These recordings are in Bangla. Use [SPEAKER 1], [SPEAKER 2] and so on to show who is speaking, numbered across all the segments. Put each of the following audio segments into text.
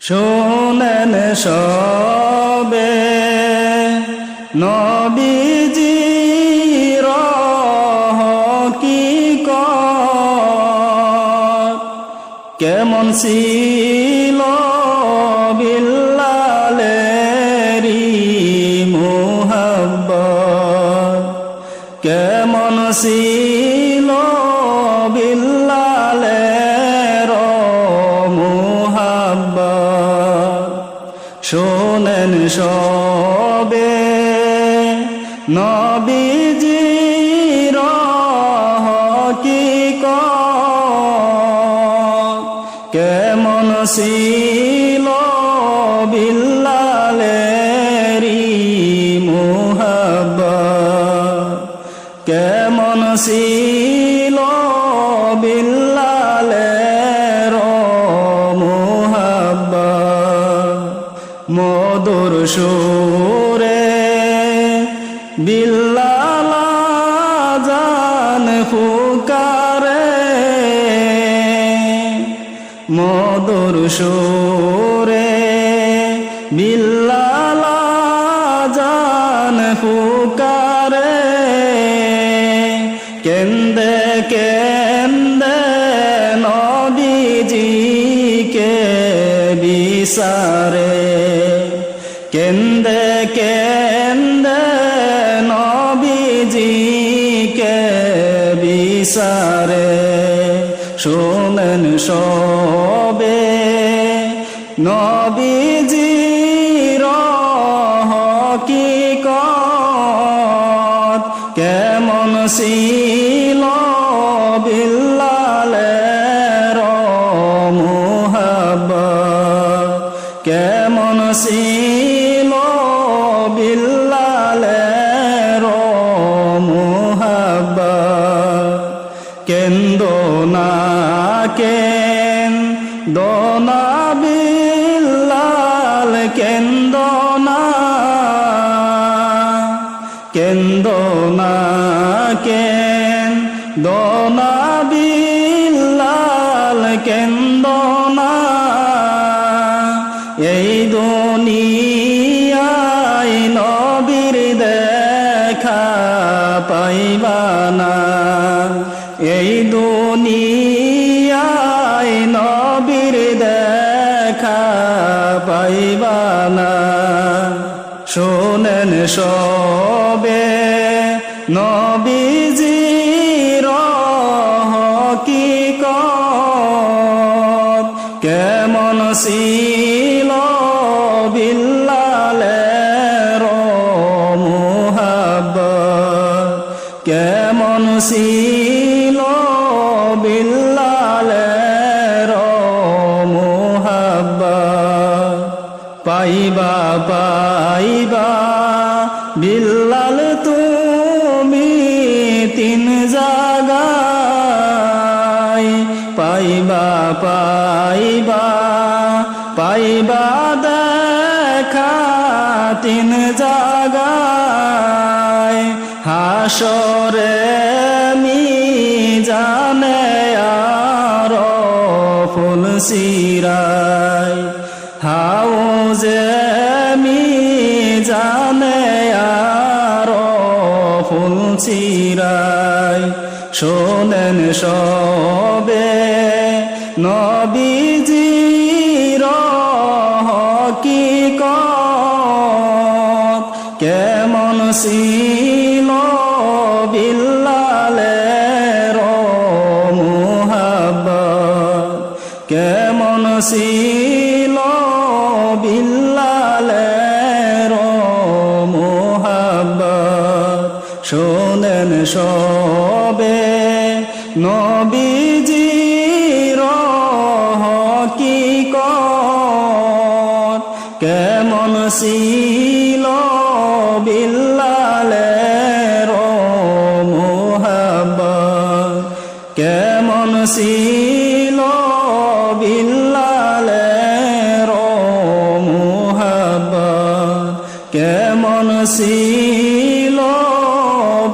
[SPEAKER 1] শোনেন সবে নবীজির হকিকত কেমন ছিল বিল্লালেরি মুহাব্বত কেমন ছিল বিল্লালের মুহাব্বত শোনেন সবে নবীজির হকিকত কেমন ছিল বিল্লালেরি মুহাব্বত কেমন ছিল বিল্লালের মুহাব্বত মধুর সুরে বিল্লাল আযান ফুকারে মধুর সুরে বিল্লাল আযান ফুকারে কেন্দে কেন্দে নবীজিকে বিসারে কেন্দে কেন্দে নবীজিকে বিসারে শোনেন সবে নবীজির হকিকত কেমন ছিল বিল্লালের মুহাব্বত কেমন ছিল বিল্লালের মুহাব্বত কেন্দো না বিল্লাল কেন্দো না বিল্লাল কেন্দো না এই দুনিয়ায় নবীর দেখা পাইবা না এই দুনিয়ায় নবীর দেখা পাইবা না শোনেন সবে নবীজির হকিকত কেমন ছিল বিল্লালের মুহাব্বত কেমন ছিল বিল্লালের মুহাব্বত পাইবা পাইবা বিল্লাল তুমি তিন জায়গায় পাইবা পাইবা পাইবা দেখা তিন জায়গায় হাসরে মিজানে আর ফুলসিরায় হাউজে মিজানে আর ফুলসিরায় শোনেন সবে নবীজির হকিকত কেমন ছিল বিল্লালের মুহাব্বত কেমন ছিল বিল্লালের মুহাব্বত শোনেন সবে নবীজির হকিকত কেমন ছিল বিল্লালের মুহাব্বত কেমন ছিল বিল্লালের মুহাব্বত কেমন ছিল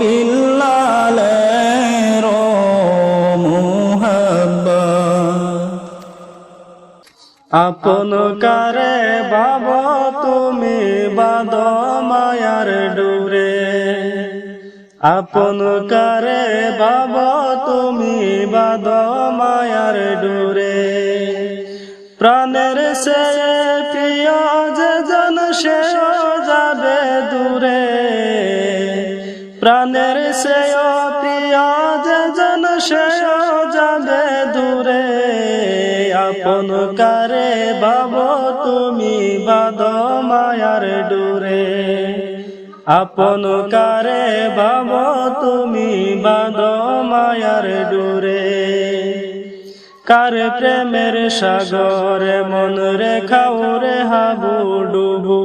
[SPEAKER 1] বিল্লালের মুহাব্বত আপন কারে ভাব তুমি বাঁধ মায়ার ডোরে, আপন কারে ভাব তুমি বাঁধ মায়ার ডোরে। প্রাণের সে প্রিয় যে জন সেও যাবে দূরে, প্রাণের সে প্রিয় যে জন সেও যাবে দূরে। আপন কারে ভাব তুমি বাঁধ মায়ার ডোরে, আপন কারে ভাব তুমি বাঁধ মায়ার ডোরে। কার প্রেমের সাগরে মন রেখাও রে হাবু ডুবু,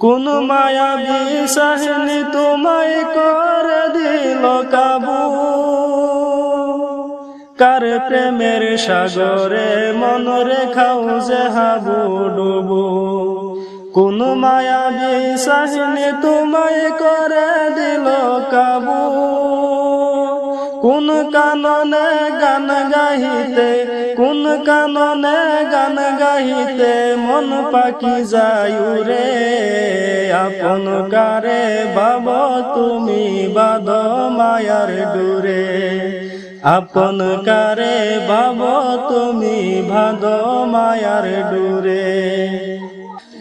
[SPEAKER 1] কোন মায়াবী সাহিনী তোমায় করে দিল কাবু। কার প্রেমের সাগরে মন রেখাও যে হাবু ডুবু, কোন মায়াবী সাহিনী তোমায় করে দিল কাবু। কোন কাননে গান গাহিতে, কোন কাননে গান গাহিতে মন পাখি যায় উড়ে। আপন কারে ভাব তুমি বাঁধ মায়ার ডোরে, আপন কারে ভাব তুমি বাঁধ মায়ার ডোরে।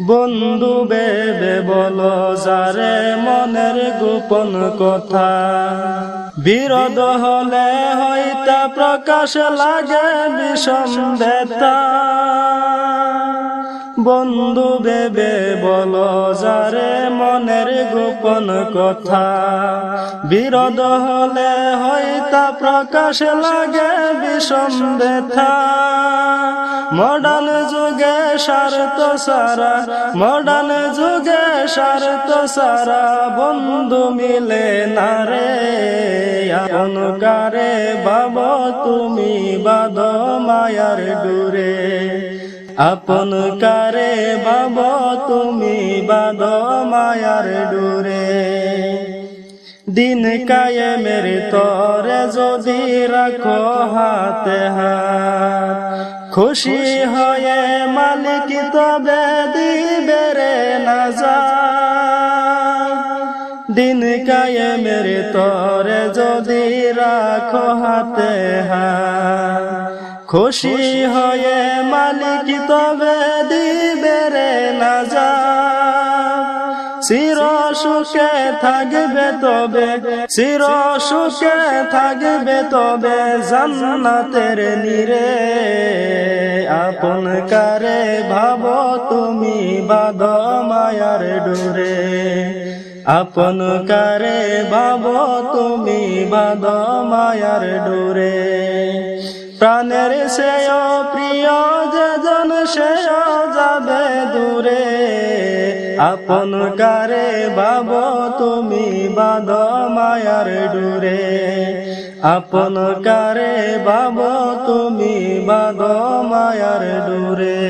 [SPEAKER 1] বন্ধু বেবে বলো যারে মনের গোপন কথা, বিরোধ হলে হইতা প্রকাশ লাগে বিষম ব্যথা। বন্ধু বেবে বলো যারে মনের গোপন কথা, বিরোধ হলে হইতা প্রকাশ লাগে বিষম ব্যথা। মডার্ন যুগে স্বার্থ সারা, মডার্ন যুগে স্বার্থ সারা বন্ধু মিলে না রে। আপন কারে ভাব তুমি বাঁধ মায়ার ডোরে, আপন কারে ভাব তুমি বাঁধ মায়ার ডোরে। দিন কায়েমের তরে যদি রাখো হাতে হাত, খুশি হয়ে মালিক তবে দিবে রে নাজাত। দিন কায়েমের তরে যদি রাখো হাতে হাত, খুশি হয়ে মালিক তবে দিবে রে নাজাত। চির সুখে থাকবে তবে, চির সুখে থাকবে তবে জান্নাতের নীরে। আপন কারে ভাব তুমি বাঁধ মায়ার ডোরে, আপন কারে ভাব তুমি বাঁধ মায়ার ডোরে। প্রাণের সেয় প্রিয় যে জন সেও যাবে দূরে। আপন কারে ভাব তুমি বাঁধ মায়ার ডোরে, আপন কারে ভাব তুমি বাঁধ মায়ার ডোরে।